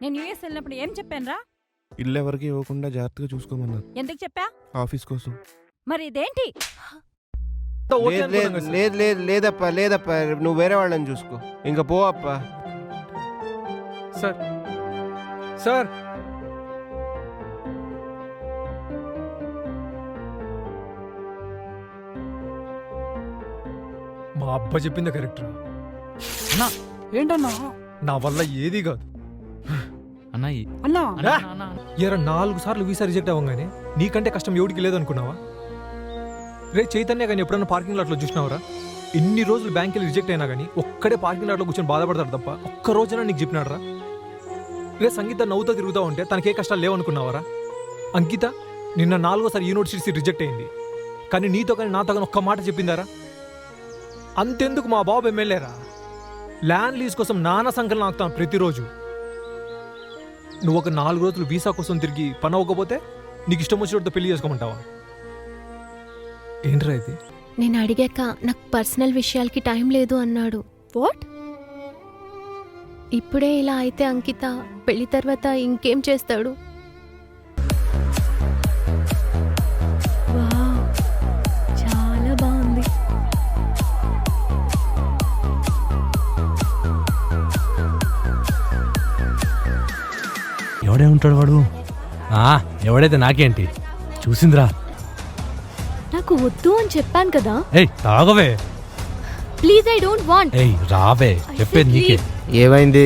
నేను యూఎస్ వెళ్ళినప్పుడు ఏం చెప్పాను రా? ఇల్లు ఎవరికి ఇవ్వకుండా జాగ్రత్తగా చూసుకోమన్నారు. ఎందుకు చెప్పా? ఆఫీస్ కోసం. మరి ఇదేంటి? లేదప్పా లేదప్పా, నువ్వు వేరే వాళ్ళని చూసుకో. ఇంకా పో అప్పా. సార్ సార్ మా అబ్బా చెప్పింది కరెక్టరా అన్నా ఏంటన్నా? నా వల్ల ఏది కాదు అన్నా అన్నా. 4 సార్లు వీసా రిజెక్ట్ అవ్వగానే నీకంటే కష్టం ఎవడికి లేదనుకున్నావా? రే చైతన్య కానీ ఎప్పుడన్నా పార్కింగ్ లాట్లో చూసినావరా? ఇన్ని రోజులు బ్యాంక్ వెళ్ళి రిజెక్ట్ అయినా కానీ ఒక్కడే పార్కింగ్ లాట్లో కూర్చొని బాధపడతాడు తప్ప ఒక్క రోజైనా నీకు చెప్పినాడరా? రే సంగీత నవ్వుతో తిరుగుతూ ఉంటే తనకే కష్టాలు లేవనుకున్నావరా? అంకిత నిన్న 4వ యూనివర్సిటీ రిజెక్ట్ అయింది, కానీ నీతో కానీ నాతో కానీ ఒక్క మాట చెప్పిందారా? అంతెందుకు మా బాబు ఎమ్మెల్యేరా, ల్యాండ్ లీజ్ కోసం నానా సంఖ్యలు నాకుతాం ప్రతిరోజు. నువ్వు ఒక 4 రోజులు వీసా కోసం తిరిగి పని అవ్వకపోతే నీకు ఇష్టం వచ్చినట్టు పెళ్లి చేసుకోమంటావా? ఏంట్రా ఇది? నేను అడిగాక నాకు పర్సనల్ విషయాలకి టైం లేదు అన్నాడు. వాట్? ఇప్పుడే ఇలా అయితే అంకిత పెళ్లి తర్వాత ఇంకేం చేస్తాడు? వావ్, చాలా బాగుంది. ఎవడే ఉంటాడు వాడు? ఎవడైతే నాకేంటి, చూసిందిరా. నాకు వద్దు అని చెప్పాను కదా. ఏయ్ తాగవే. Please, I don't want. ఏయ్ రావే, చెప్పేది నీకే. ఏమైంది?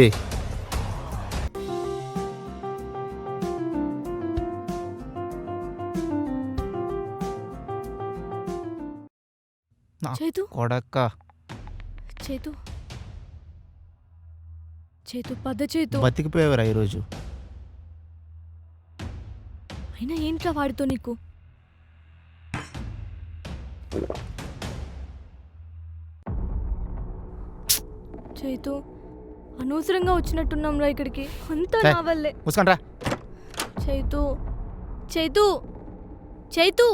చేతు కొడక్క చేతు చేతు పద చేతు. బతికిపోయేవరా ఈరోజు? అయినా ఏంట్రా వాడితో నీకు? చేతు అనవసరంగా వచ్చినట్టున్నాం రా ఇక్కడికి. అంతా నా వల్లే. ముసుకండ్రా. చైతు చైతు చైతు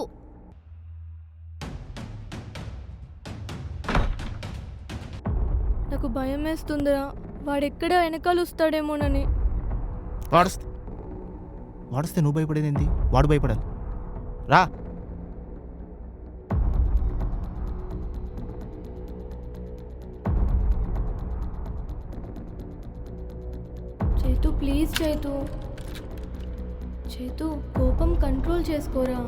నాకు భయం వేస్తుందిరా, వాడెక్కడ వెనకాల వస్తాడేమోనని. వాడిస్తే నువ్వు భయపడేది ఏంటి? వాడు భయపడాలి. రా. చైతు ప్లీజ్ చైతు. చైతు కోపం కంట్రోల్ చేసుకోరా.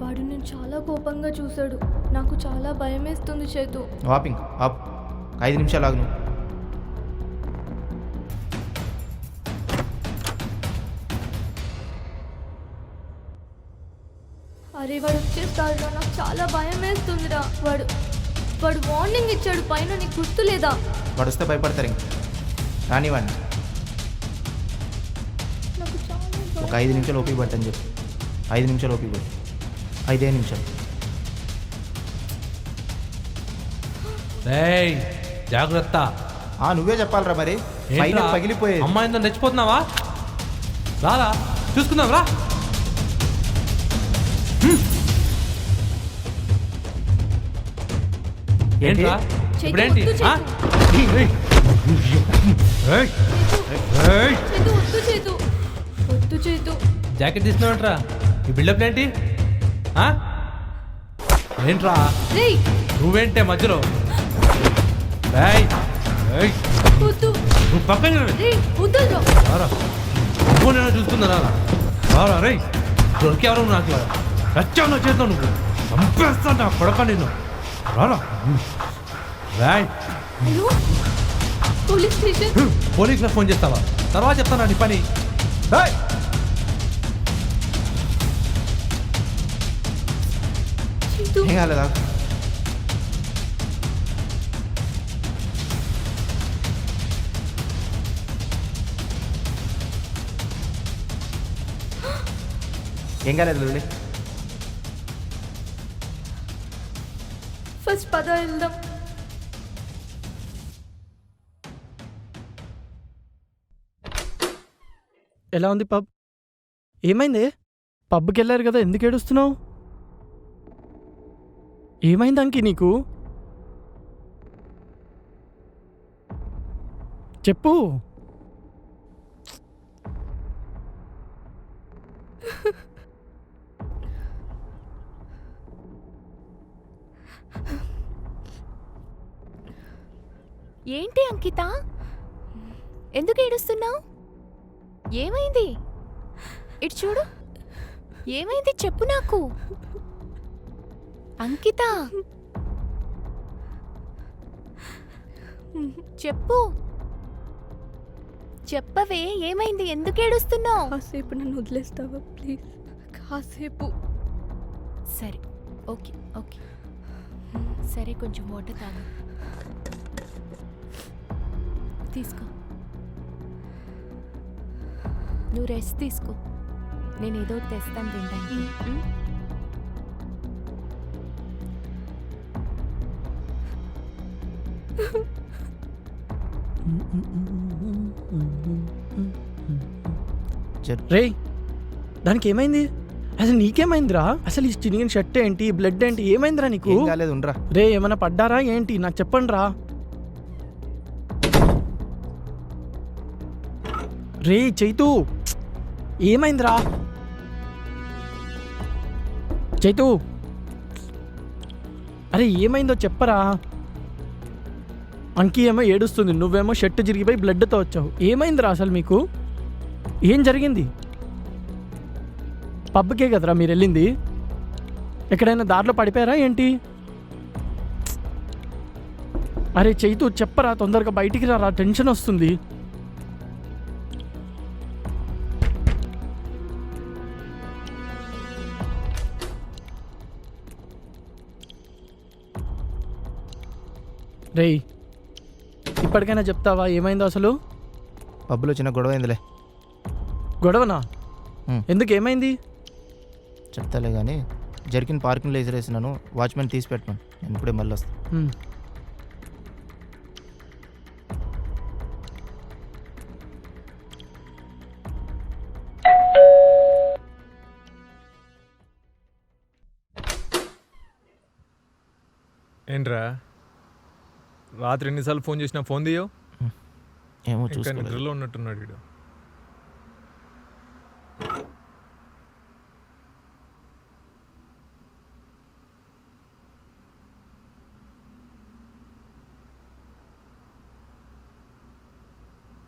వాడు నేను చాలా కోపంగా చూశాడు, నాకు చాలా భయం వేస్తుంది చైతు. వాపింగ్ ఆప్. 5 నిమిషాలు ఆగు. అరే వాడు వచ్చేస్తాడు, నాకు చాలా భయం వేస్తుందిరా. వాడు వార్నింగ్ ఇచ్చాడు పైన, నీకు గుర్తు లేదా? వాడు వస్తే భయపడతారు ఇంక. రానివ్వండి. నాకు చాలా ఒక 5 నిమిషాలు ఓపిక పట్టని చెప్పి. 5 నిమిషాలు ఓపిక పట్టు. 5 నిమిషాలు. ఏయ్ జాగ్రత్త. నువ్వే చెప్పాలరా మరి. పైన పగిలిపోయేది. అమ్మాయిందో తెచ్చిపోతున్నావా? రారా చూసుకుందాం రా. ఏంట్రా ఇప్పుడేంటి? జాకెట్ తీసుకున్నావంట్రా? ఈ బిల్డప్ ఏంటి? ఏంట్రా నువ్వేంటే మధ్యలో? నువ్వు పక్కన నేను చూసుకుందా? రారా రే, దొరికేవరు నాకు రచ్చావు నా చేద్దాం. నువ్వు చంపేస్తా నా కొడక నేను. రారా రాయ్. పోలీసులకు ఫోన్ చేస్తావా? తర్వాత చెప్తానా నీ పని. ఏం కాలేదా? ఏం కాలేదు లూలి. ఫస్ట్ పద వెళ్దాం. ఎలా ఉంది పబ్? ఏమైంది? పబ్కి వెళ్ళారు కదా, ఎందుకు ఏడుస్తున్నావు? ఏమైంది అంకి నీకు? చెప్పు. ఏంటి అంకిత, ఎందుకు ఏడుస్తున్నావు? ఏమైంది? ఇటు చూడు, ఏమైంది చెప్పు నాకు. అంకిత చెప్పు, చెప్పవే, ఏమైంది? ఎందుకు ఏడుస్తున్నావు? కాసేపు నన్ను వదిలేస్తావా ప్లీజ్? కాసేపు. సరే, ఓకే ఓకే, సరే, కొంచెం వాటర్ తాగు. తీసుకో, నువ్వు రెస్ట్ తీసుకో, నేను ఏదో ఒకటి తెస్తాను తినడానికి. రేయ్, దానికి ఏమైంది? అసలు నీకేమైందిరా? అసలు ఈ చినిగిన షర్ట్ ఏంటి, బ్లడ్ ఏంటి, ఏమైందిరా నీకు? ఏం కాలేదు, ఉండరా. రే, ఏమైనా పడ్డారా ఏంటి? నాకు చెప్పండి రా. రే చైతు, ఏమైందిరా? చైతు, అరే ఏమైందో చెప్పరా. అంకి ఏమో ఏడుస్తుంది, నువ్వేమో షర్ట్ చిరిగిపోయి బ్లడ్తో వచ్చావు. ఏమైందిరా అసలు మీకు? ఏం జరిగింది? పబ్కే కదరా మీరు వెళ్ళింది? ఎక్కడైనా దారిలో పడిపోయారా ఏంటి? అరే చైతు, చెప్పరా, తొందరగా బయటికి రారా, టెన్షన్ వస్తుంది. రేయ్, ఇప్పటికైనా చెప్తావా ఏమైందో అసలు? పబ్బులో చిన్న గొడవ అయిందిలే. గొడవనా? ఎందుకు, ఏమైంది? చెప్తాలే కానీ జరిగిన పార్కింగ్లో వేసిరేసినాను, వాచ్మెన్ తీసి పెట్టాను. నేను ఇప్పుడే మళ్ళీ వస్తాను. ఏంట్రా రాత్రి ఎన్నిసార్లు ఫోన్ చేసినా ఫోన్ తీయవు? ఏమో ఇంకా చూసుకోలేదు. నిద్రలో ఉన్నట్టున్నాడు వీడు.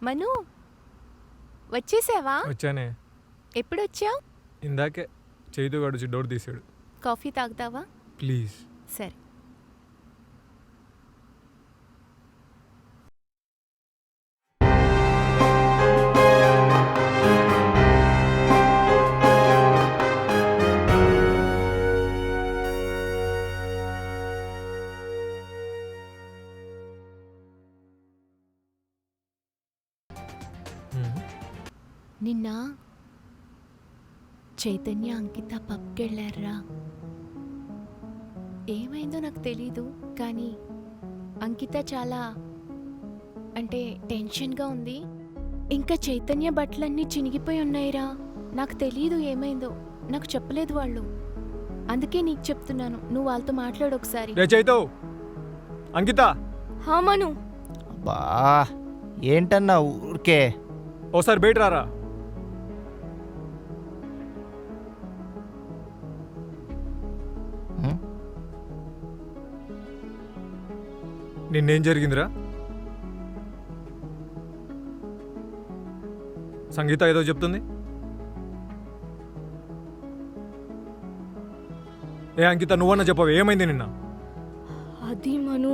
మను, వచ్చేసావా? వచ్చానే, ఎప్పుడు వచ్చావు? ఇందాకే చేయితో గడిచి డోర్ తీసాడు. కాఫీ తాగుతావా? ప్లీజ్. సరే. నిన్న చైతన్య అంకిత పబ్కెళ్ళారా? ఏమైందో నాకు తెలీదు, కానీ అంకిత చాలా అంటే టెన్షన్గా ఉంది. ఇంకా చైతన్య బట్టలన్నీ చినిగిపోయి ఉన్నాయిరా. నాకు తెలీదు ఏమైందో, నాకు చెప్పలేదు వాళ్ళు. అందుకే నీకు చెప్తున్నాను, నువ్వు వాళ్ళతో మాట్లాడు ఒకసారి. చైతో, అంకిత, హా మను. అబ్బా, ఏంటన్నా ఊరికే. ఓసారి బయట రారా. నిన్నేం జరిగిందిరా? సంగీత ఏదో చెప్తుంది. ఏ అంకిత, నువ్వన్నా చెప్పవు, ఏమైంది నిన్న? అది మను,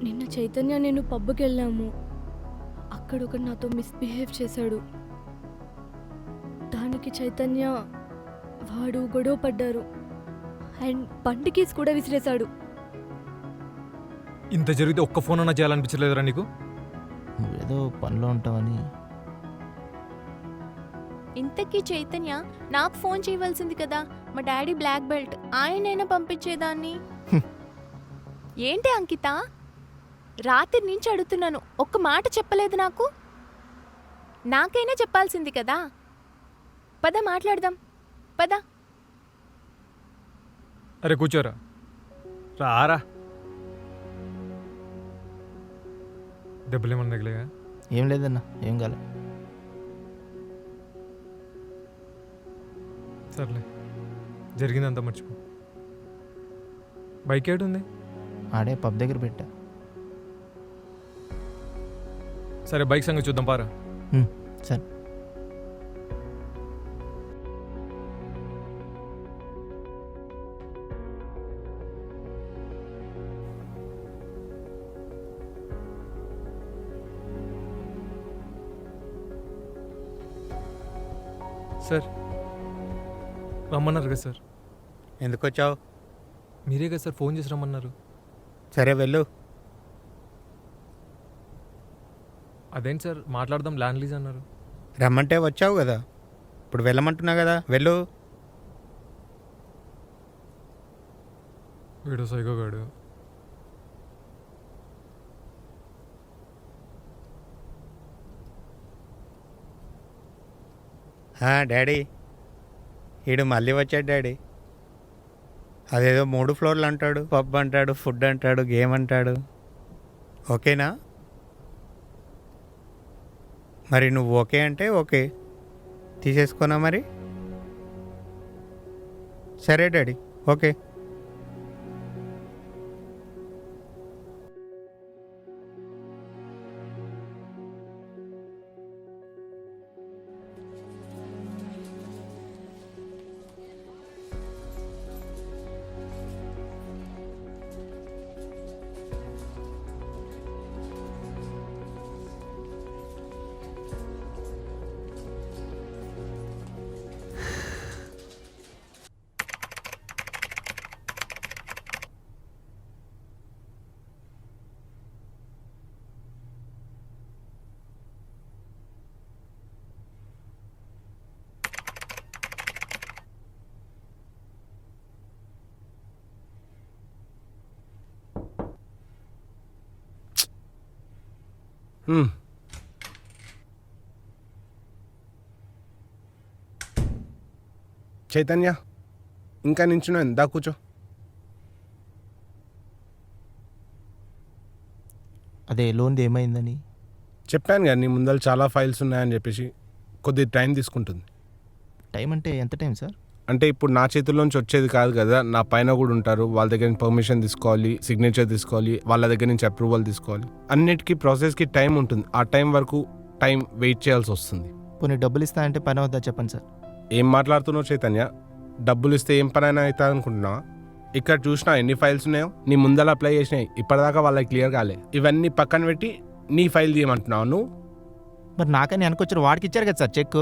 నిన్న చైతన్య నేను పబ్కి వెళ్ళాము. అక్కడ ఒకడు నాతో మిస్బిహేవ్ చేశాడు. దానికి చైతన్య వాడు గొడవ పడ్డారు అండ్ బండి కీస్ కూడా విసిరేశాడు. ఇంత జరిగితే ఒక్క ఫోన్ అన్నా చేయాలనిపించలేదురా నీకు? నువ్వేదో పనిలో ఉంటావని. ఇంతకీ చైతన్య నాకు ఫోన్ చేయవలసింది కదా, మా డాడీ బ్లాక్ బెల్ట్, ఆయనైనా పంపించేదాన్ని. ఏంటి అంకిత, రాత్రి నుంచి అడుగుతున్నాను, ఒక్క మాట చెప్పలేదు నాకు. నాకైనా చెప్పాల్సింది కదా. పద మాట్లాడదాం, పద. అరే కూర్చోరా, రారా. దెబ్బలేమన్నా తగిలేగా? ఏం లేదన్నా, ఏం కాలే. సర్లే, జరిగిందంతా మర్చిపో. బైక్ ఏడుంది? ఆడే పబ్ దగ్గర పెట్టా. సరే బైక్ సంగతి చూద్దాం పారా. సరే. సార్ రమ్మన్నారు కదా సార్. ఎందుకు వచ్చావు? మీరే కదా సార్ ఫోన్ చేసి రమ్మన్నారు. సరే వెళ్ళు. అదేంటి సార్ మాట్లాడదాం ల్యాండ్ లీజ్ అన్నారు. రమ్మంటే వచ్చావు కదా, ఇప్పుడు వెళ్ళమంటున్నా కదా, వెళ్ళు. వీడు సైకోగాడు. డాడీ ఈడు మళ్ళీ వచ్చాడు డాడీ. అదేదో 3 ఫ్లోర్లు అంటాడు, పబ్ అంటాడు, ఫుడ్ అంటాడు, గేమ్ అంటాడు. ఓకేనా? మరి నువ్వు ఓకే అంటే ఓకే, తీసేసుకోనా మరి? సరే డాడీ, ఓకే. చైతన్య, ఇంకా నించున్నా, దా కూర్చో. అదే లోన్ది ఏమైందని చెప్పాను కదా నీ ముందర చాలా ఫైల్స్ ఉన్నాయని చెప్పేసి, కొద్ది టైం తీసుకుంటుంది. టైం అంటే ఎంత టైం సార్? అంటే ఇప్పుడు నా చేతుల్లోంచి వచ్చేది కాదు కదా, నా పైన కూడా ఉంటారు, వాళ్ళ దగ్గర నుంచి పర్మిషన్ తీసుకోవాలి, సిగ్నేచర్ తీసుకోవాలి, వాళ్ళ దగ్గర నుంచి అప్రూవల్ తీసుకోవాలి. అన్నిటికీ ప్రాసెస్కి టైం ఉంటుంది. ఆ టైం వరకు టైం వెయిట్ చేయాల్సి వస్తుంది. కొన్ని డబ్బులు ఇస్తా అంటే పని అవుద్దా చెప్పండి సార్. ఏం మాట్లాడుతున్నావు చైతన్య? డబ్బులు ఇస్తే ఏం పనైనా అవుతా అనుకుంటున్నావా? ఇక్కడ చూసినా ఎన్ని ఫైల్స్ ఉన్నాయో, నీ ముందర అప్లై చేసినాయి, ఇప్పటిదాకా వాళ్ళకి క్లియర్ కాలే. ఇవన్నీ పక్కన పెట్టి నీ ఫైల్ తీయమంటున్నావు నువ్వు? మరి నాకని అనుకొచ్చారు, వాడికి ఇచ్చారు కదా సార్ చెక్.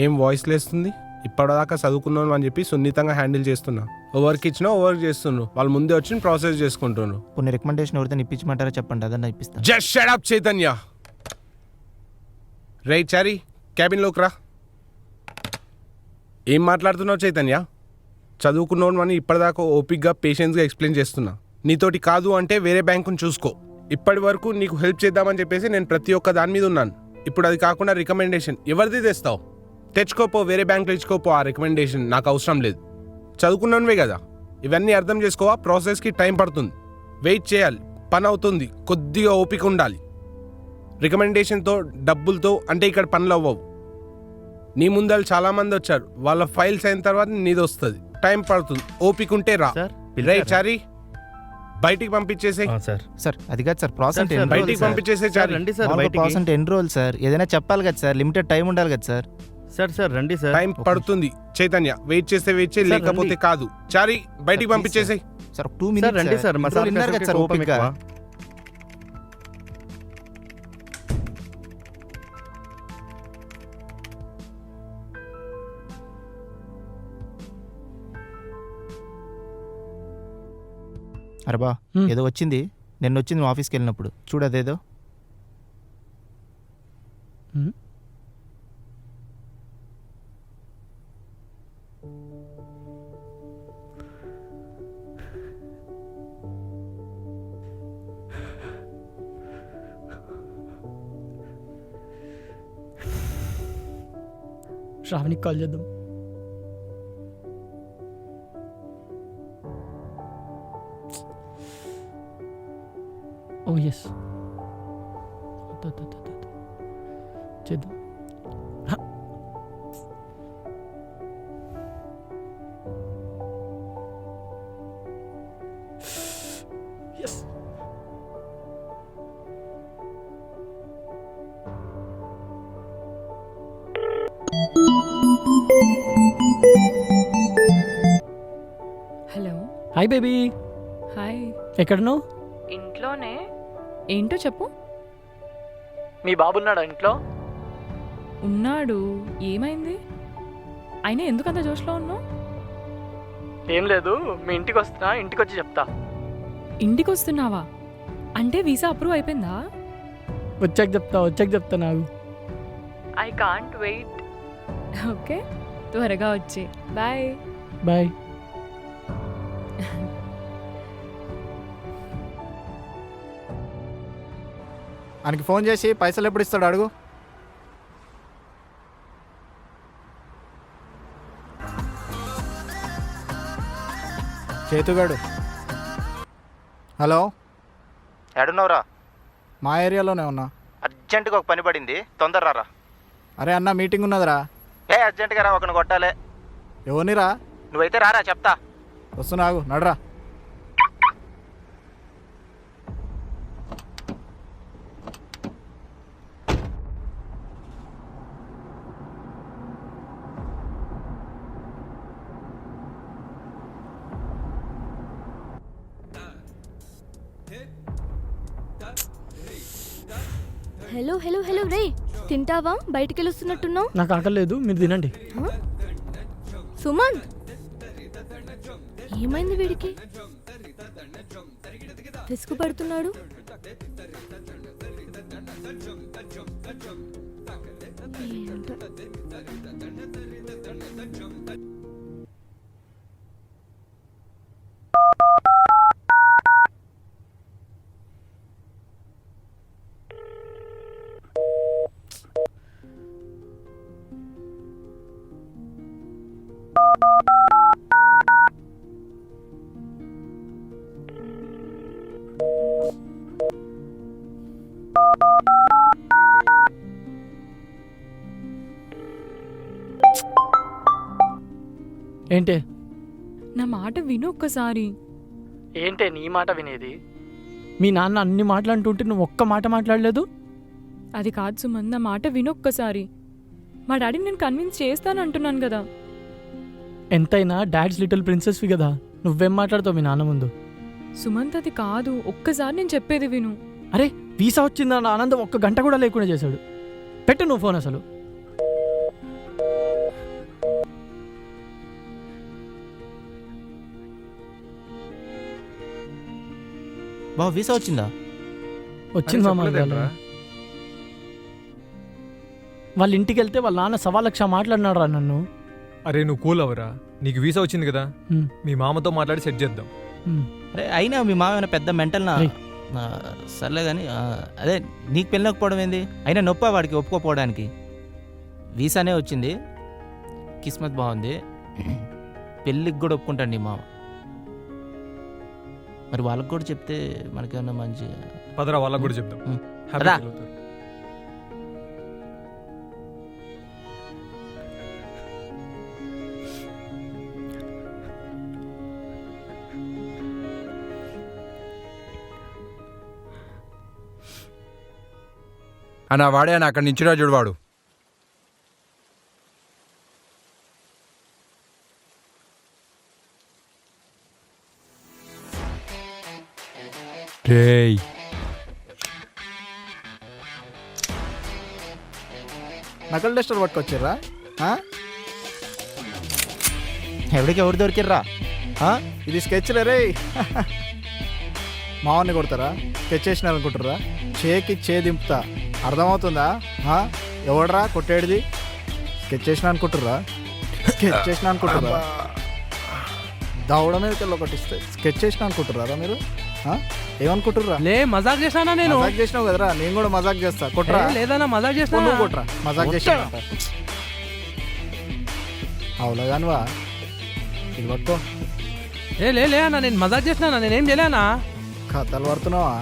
ఏం వాయిస్ లేస్తుంది? ఇప్పటిదాకా చదువుకున్నాను అని చెప్పి సున్నితంగా హ్యాండిల్ చేస్తున్నా. ఎవరికి ఇచ్చినా ఎవరికి చేస్తున్నారు, వాళ్ళు ముందే వచ్చి ప్రాసెస్ చేసుకుంటున్నారు. కొన్ని రికమెండేషన్ ఎవరితో ఇప్పించమంటారో చెప్పండి, అదన్నా ఇప్పిస్తాను. Just shut up Chaitanya. రే చారి, క్యాబిన్లోకి రా. ఏం మాట్లాడుతున్నావు చైతన్య? చదువుకున్నావు అని ఇప్పటిదాకా ఓపిక్గా పేషెన్స్గా ఎక్స్ప్లెయిన్ చేస్తున్నా. నీతోటి కాదు అంటే వేరే బ్యాంకుని చూసుకో. ఇప్పటి వరకు నీకు హెల్ప్ చేద్దామని చెప్పేసి నేను ప్రతి ఒక్క దాని మీద ఉన్నాను. ఇప్పుడు అది కాకుండా రికమెండేషన్ ఎవరిది తెస్తావు? తెచ్చుకోపో, వేరే బ్యాంకులో ఇచ్చుకోపో. ఆ రికమెండేషన్ నాకు అవసరం లేదు. చదువుకున్నానువే కదా, ఇవన్నీ అర్థం చేసుకోవా? ప్రాసెస్కి టైం పడుతుంది, వెయిట్ చేయాలి, పని అవుతుంది, కొద్దిగా ఓపిక ఉండాలి. రికమెండేషన్తో డబ్బులతో అంటే ఇక్కడ పనులు అవ్వవు. నీ ముందర చాలామంది వచ్చారు, వాళ్ళ ఫైల్స్ అయిన తర్వాత నీది వస్తుంది. టైం పడుతుంది, ఓపిక ఉంటే రా. రే చారి, బయటికి పంపించేసే. సార్ అది కాదు సార్, ప్రాసెస్ బయటికి పంపించేసే చారి. ప్రాసెస్ ఎన్రోల్ సార్, ఏదైనా చెప్పాలి కదా సార్, లిమిటెడ్ టైం ఉండాలి కదా సార్. సార్ రండి సార్. టైం పడుతుంది చైతన్య, వెయిట్ చేస్తే వెయిట్ చేయి, లేకపోతే కాదు. చారి, బయటికి పంపించేసే. సార్ 2 minutes రండి సార్, మా సార్ విన్నారు కదా సార్ ఓపిక. అరే బా, ఏదో వచ్చింది, నిన్న వచ్చింది నువ్వు ఆఫీస్కి వెళ్ళినప్పుడు చూడు, అదేదో. శ్రావణికి కాల్ చేద్దాం. ఓ ఎస్, చేద్దాం. Yes. Hello. Hi baby, hi. ఎక్కడ నువ్వు? ఇంట్లోనే. ఏంటో చెప్పు. మీ బాబు ఉన్నాడా ఇంట్లో? ఉన్నాడు. ఏమైంది? అయినా ఎందుకంత జోష్లో ఉన్నావు? ఏం లేదు, మీ ఇంటికి వస్తున్నా, ఇంటికి వచ్చి చెప్తా. ఇంటికి వస్తున్నావా? అంటే వీసా అప్రూవ్ అయిపోయిందా? వచ్చాక చెప్తా నాకు. I can't wait. ఓకే, త్వరగా వచ్చి. బాయ్. బాయ్. ఆయనకి ఫోన్ చేసి పైసలు ఎప్పుడు ఇస్తాడు అడుగు. చేతుగాడు. హలో, ఎడున్నావురా? మా ఏరియాలోనే ఉన్నా. అర్జెంటుగా ఒక పని పడింది, తొందర రారా. అరే అన్న, మీటింగ్ ఉన్నదిరా. అర్జెంటుగా రా, ఒకని కొట్టాలి. ఎవరినిరా? నువ్వైతే రారా, చెప్తా. వస్తున్నా, ఆగు, నడరా. హలో హలో హలో రే, తింటావా? బయటికి వెళ్ళొస్తున్నట్టున్నావు. నాకు ఆకలి లేదు, మీరు తినండి. సుమంత్, ఏమైంది వీడికి? విసుగు పడుతున్నాడు. ఏంటో. ఏంటే? నా మాట విను ఒక్కసారి. ఏంటే నీ మాట వినేది? మీ నాన్న అన్ని మాట్లాడుతుంటే నువ్వు ఒక్క మాట మాట్లాడలేదు. అది కాదు సుమంత్, నా మాట విను ఒక్కసారి. మా డాడీని నేను కన్విన్స్ చేస్తాను అంటున్నాను కదా. ఎంతైనా డాడ్స్ లిటిల్ ప్రిన్సెస్వి కదా, నువ్వేం మాట్లాడతావు మీ నాన్న ముందు? సుమంత్, అది కాదు. ఒక్కసారి నేను చెప్పేది విను. అరే, వీసా వచ్చిందన్న ఆనందం ఒక్క గంట కూడా లేకుండా చేశాడు. పెట్టు నువ్వు ఫోన్ అసలు. బావ, వీసా వచ్చిందా? వచ్చింది మామ. వాళ్ళ ఇంటికి వెళ్తే వాళ్ళ నాన్న 1,00,000 మాట్లాడినాడు రా నన్ను. అరే నువ్వు కూల్ అవరా, నీకు వీసా వచ్చింది కదా, మీ మామతో మాట్లాడి సెట్ చేద్దాం. అరే అయినా మీ మామ ఏమైనా పెద్ద మెంటల్ నా? సర్లే కానీ అదే నీకు పెళ్ళకపోవడం ఏంది? అయినా నొప్పి వాడికి ఒప్పుకోపోవడానికి. వీసానే వచ్చింది, కిస్మత్ బాగుంది. పెళ్ళికి కూడా ఒప్పుకుంటాడు నీ మామ. మరి వాళ్ళకి కూడా చెప్తే మనకేమన్నా మంచి. పదరా, వాళ్ళకి కూడా చెప్దాం. హ్యాపీ రా. ఫీల్ అవుతారు. అన్న వాడే అన్న, అక్కడి నుంచి చూడు వాడు. రేయ్, నకల్ డస్టర్ పట్టుకొచ్చిర్రా? ఎవరికి ఎవరు దొరికిర్రా? ఇది స్కెచ్లే రే. మావాన్ని కొడతారా? స్కెచ్ చేసిన అనుకుంటారా? చేకి దింపుతా, అర్థమవుతుందా? ఎవడరా కొట్టేడిది? స్కెచ్ చేసిన అనుకుంటుర్రా? స్కెచ్ చేసిన అనుకుంటుర్రా? దవడ మీదకి వెళ్ళి ఒకటి ఇస్తే స్కెచ్ చేసిన అనుకుంటుర్రా మీరు? ఏమనుకుంటుర్రా? లే, మజాక్ చేసినా నేను. మజాక్ చేసినావు కదరా, నేను కూడా మజాక్ చేస్తా. కొట్రా. లేదన్నా, మజాక్ చేసినా. నువ్వు కొట్రా, మజాక్ చేసినా. అవులాగానివా, ఇది పట్టుకో. లే అన్న, నేను మజాక్ చేసినా, నేనేం చేయలేనా? కథలు పడుతున్నావా?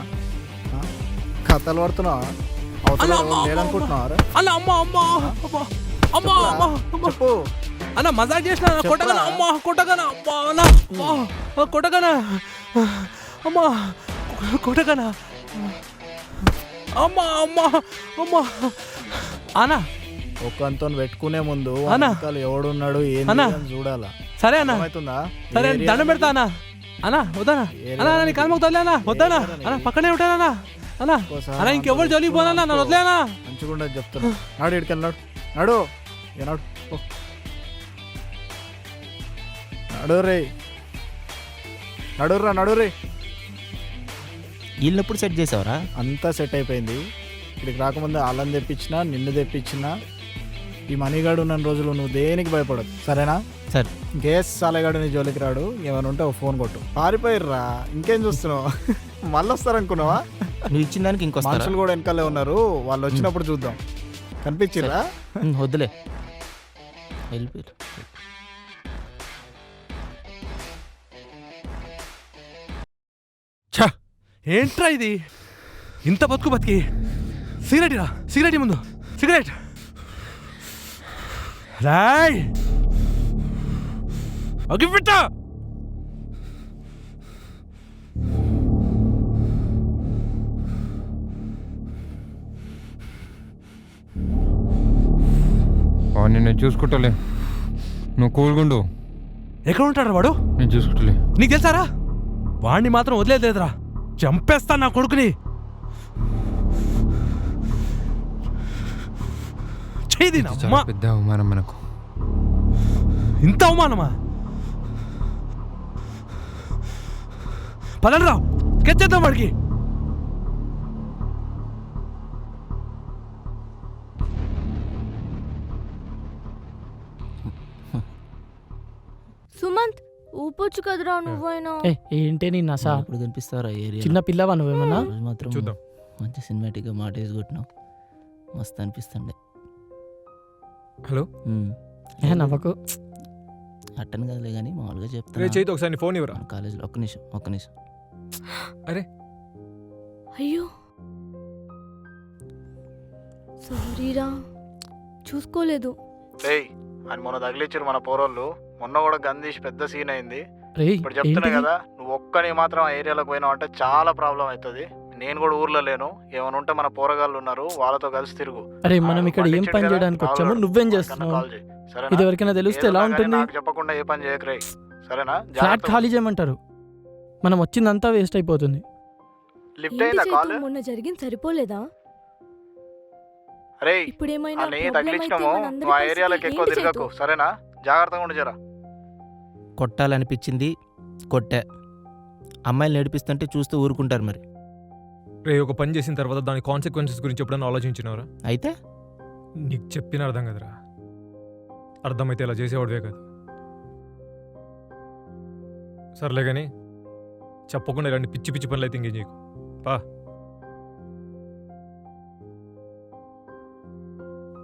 కథలు పడుతున్నావా? లేదనుకుంటున్నావా? అన్న అమ్మా అమ్మా అమ్మా అమ్మా అమ్మా అమ్మా. చెప్పు. అన్న మజాక్ చేసిన, కొట్టగన అమ్మా, కొట్టగన అమ్మా, అన్న కొట్టగన అమ్మా, కొట్టగన అమ్మా అమ్మా అమ్మా. అన్న ఒక్కంతో పెట్టుకునే ముందు అన్నా. వెనకాల ఎవడున్నాడు ఏంది అన్నా. అని చూడాలా సరే అన్న అర్థమవుతుందా? సరే ఏరియా దండం పెడతా అన్న అన్న వద్దనా అన్న నీ కాలు మొక్కుతా అన్న వద్దనా అన్న పక్కనే ఉంటానన్నా అన్న ఒక్కోసారి అన్న ఇంకెవరు జోలికి పోనా నన్ను వదిలేనా మంచిగా చెప్తాను. నాడు ఇడికెళ్ళాడు నాడు ఏనాడు నడు రే నడుర్రా నడు రే. వీళ్ళెప్పుడు సెట్ చేసావరా? అంతా సెట్ అయిపోయింది. ఇక్కడికి రాకముందే వాళ్ళని తెప్పించినా నిన్ను తెప్పించినా ఈ మనీగాడు ఉన్న రోజులు నువ్వు దేనికి భయపడదు సరేనా? సరే. గేస్ సాలగాడు నీ జోలికి రాడు. ఏమైనా ఉంటే ఒక ఫోన్ కొట్టు. పారిపోయిర్రా ఇంకేం చూస్తున్నావు? మళ్ళీ వస్తారనుకున్నావా? నువ్వు ఇచ్చిన దానికి ఇంకొస్తా. మనుషులు కూడా వెనకాలే ఉన్నారు. వాళ్ళు వచ్చినప్పుడు చూద్దాం. కనిపించిర్రా? వద్దులే వెళ్ళిపోయారు. ఛా ఏంట్రా ఇది ఇంత బతుకు బతికి సిగరెట్ రా సిగరెట్ ముందు సిగరెట్ రాయ్ అగిపెట్టా నేను చూసుకుంటలే, నువ్వు కూల్గుండు. ఎక్కడ ఉంటాడు వాడు? నేను చూసుకుంటలే. నీకు తెలుసారా వాడిని మాత్రం వదిలేదురా, చంపేస్తా నా కొడుకుని. చేది చాలా పెద్ద అవమానం మనకు. ఇంత అవమానమా? పదండ్రా కెచ్చేద్దాం వాడికి. సుమంత్ ఊపొచ్చు కదరా నువ్వైనా. ఏంటే నీ నసా? ఇప్పుడు కనిపిస్తారా ఏరియా? చిన్న పిల్లవా నువ్వేమన్నా? మాత్రం చూద్దాం. మంచి సినిమాటిక్గా మాట వేసి కొట్టినావు, మస్తు అనిపిస్తుండే. హలో నవ్వకు. అట్టను కదలే కానీ మామూలుగా రే చెప్తాను. చేతి ఒకసారి ఫోన్ ఇవ్వరా. కాలేజీలో ఒక్క నిమిషం. అయ్యో సారీరా చూసుకోలేదు. ఏయ్ అని మొన్న తగిలిచ్చారు మన పోరోళ్ళు. మొన్న కూడా గందీష్ పెద్ద సీన్ అయింది. రేయ్ ఇప్పుడు చెప్తున్నా ఏంటిది? కదా, నువ్వు ఒక్కని మాత్రం ఆ ఏరియాలోకి పోయినావు అంటే చాలా ప్రాబ్లం అవుతుంది. నేను కూడా ఊర్లో లేను. ఏమైనా ఉంటే మన పోరగాళ్ళు ఉన్నారు, వాళ్ళతో కలిసి తిరుగు. అరే మనం ఇక్కడ ఏం పని చేయడానికి వచ్చాము, నువ్వేం చేస్తున్నావు? కాల్ చేయి సరేనా? ఇది ఎవరికైనా తెలిస్తే ఎలా ఏదైనా కానీ ఉంటుంది? నాకు చెప్పకుండా ఏ పని చేయకరే సరేనా? ఫ్లాట్ ఖాళీ చేయమంటారు, మనం వచ్చిందంతా వేస్ట్ అయిపోతుంది. లిఫ్ట్ ఏంటి అయిందా కాల్? చైతు, మొన్న జరిగింది సరిపోలేదా? అరే ఇప్పుడు ఏమైనా అని problem తగిలించినాము. అయితే మనందరి నువ్వు ఆ పరిస్థితి ఏరియాలోకి ఎక్కువ ఏంటి తిరగకు చైతు? సరేనా? జాగ్రత్తగా ఉండు జరా. కొట్టాలనిపించింది కొట్టా. అమ్మాయిలు నడిపిస్తుంటే చూస్తూ ఊరుకుంటారు మరి. రే ఒక పని చేసిన తర్వాత దాని కాన్సిక్వెన్సెస్ గురించి ఎప్పుడైనా ఆలోచించినవరా? అయితే నీకు చెప్పిన అర్థం కదరా. అర్థమైతే ఇలా చేసేవాడివే కాదు. సర్లే కానీ చెప్పకుండా ఇలాంటి పిచ్చి పిచ్చి పనులు అయితే ఇంకేం చేయకు. పా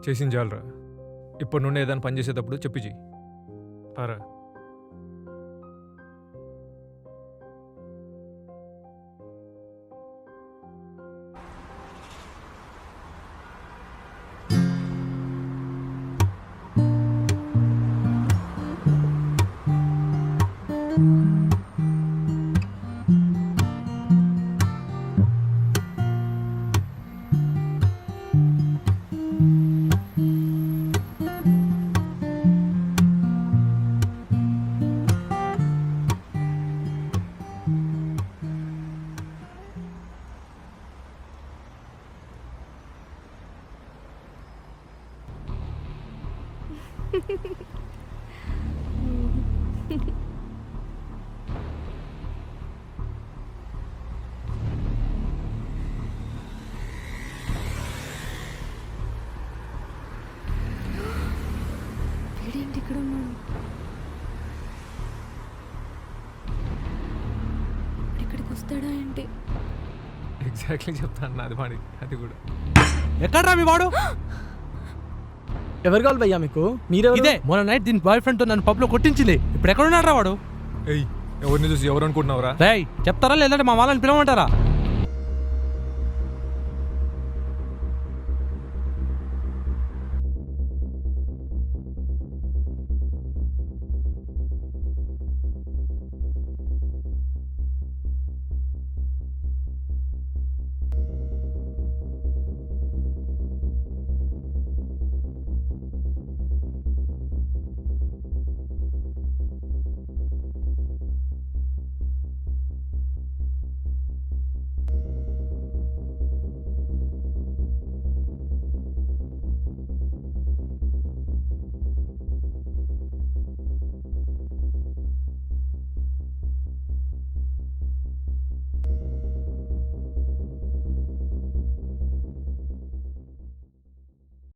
చేసింది చాలరా. ఇప్పటి నుండి ఏదైనా పని చేసేటప్పుడు చెప్పి చెయ్యి. పారా. వీడేంటి ఇక్కడ ఉన్నాడు? ఇక్కడికి వస్తాడా ఏంటి? ఎగ్జాక్ట్లీ చెప్తాను అది వాడి. అది కూడా ఎక్కడ్రా మీ వాడు? ఎవరు కావాలి భయ్యా మీకు? మీరెవరు? ఇదే మొన్న నైట్ దీని బాయ్ ఫ్రెండ్ తో నన్ను పబ్ లో కొట్టించింది. ఇప్పుడు ఎక్కడ ఉన్నాడు రా వాడు? ఏయ్ ఎవరిని చూసి ఎవరు అనుకుంటున్నావురా? రేయ్ చెప్తారా లేదంటే మా వాళ్ళని పిలవమంటారా?